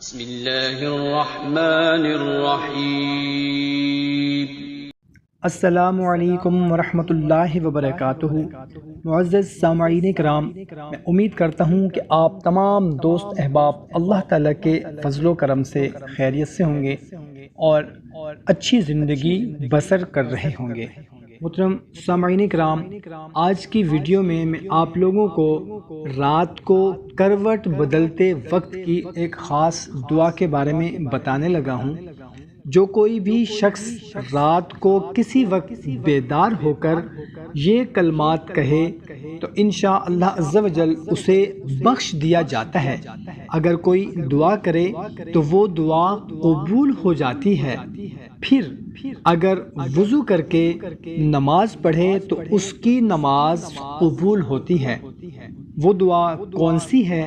بسم اللہ الرحمن الرحیم۔ السلام علیکم ورحمۃ اللہ وبرکاتہ۔ معزز سامعین کرام، میں امید کرتا ہوں کہ آپ تمام دوست احباب اللہ تعالیٰ کے فضل و کرم سے خیریت سے ہوں گے اور اچھی زندگی بسر کر رہے ہوں گے۔ محترم سامعین کرام، آج کی ویڈیو میں آپ لوگوں کو رات کو کروٹ بدلتے وقت کی ایک خاص دعا کے بارے میں بتانے لگا ہوں۔ جو کوئی بھی شخص رات کو کسی وقت بیدار ہو کر یہ کلمات کہے تو انشاءاللہ عز و جل اسے بخش دیا جاتا ہے۔ اگر کوئی دعا کرے تو وہ دعا قبول ہو جاتی ہے۔ پھر اگر وضو کر کے نماز پڑھے تو اس کی نماز قبول ہوتی ہے۔ وہ دعا کون سی ہے؟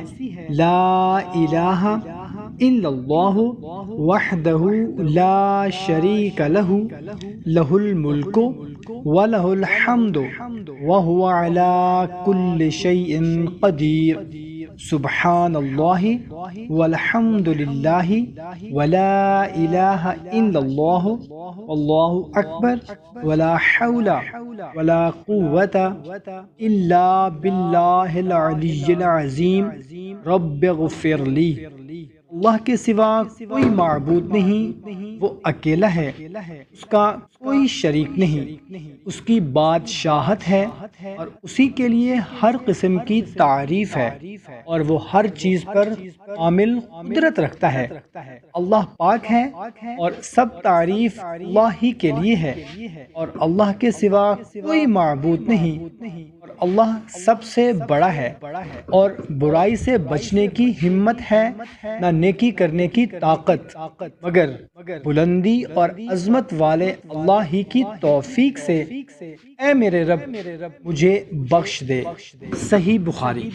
لا الہ الا اللہ وحدہ لا شریک لہ لہ الملک ولہ الحمد وہو علی کل شیء قدیر، سبحان اللہ والحمد للہ ولا الہ الا اللہ واللہ اکبر ولا حول ولا قوة الا باللہ العلی العظیم، رب اغفر لی۔ اللہ کے سوا کوئی معبود نہیں، وہ اکیلا ہے، اس کا کوئی شریک نہیں، اس کی بادشاہت ہے اور اسی کے لیے ہر قسم کی تعریف ہے اور وہ ہر چیز پر کامل قدرت رکھتا ہے۔ اللہ پاک ہے اور سب تعریف اللہ ہی کے لیے ہے اور اللہ کے سوا کوئی معبود نہیں اور اللہ سب سے بڑا ہے اور برائی سے بچنے کی ہمت ہے، نہ نیکی کرنے کی طاقت، مگر بلندی اور عظمت والے اللہ ہی کی توفیق سے اے میرے رب مجھے بخش دے۔ صحیح بخاری۔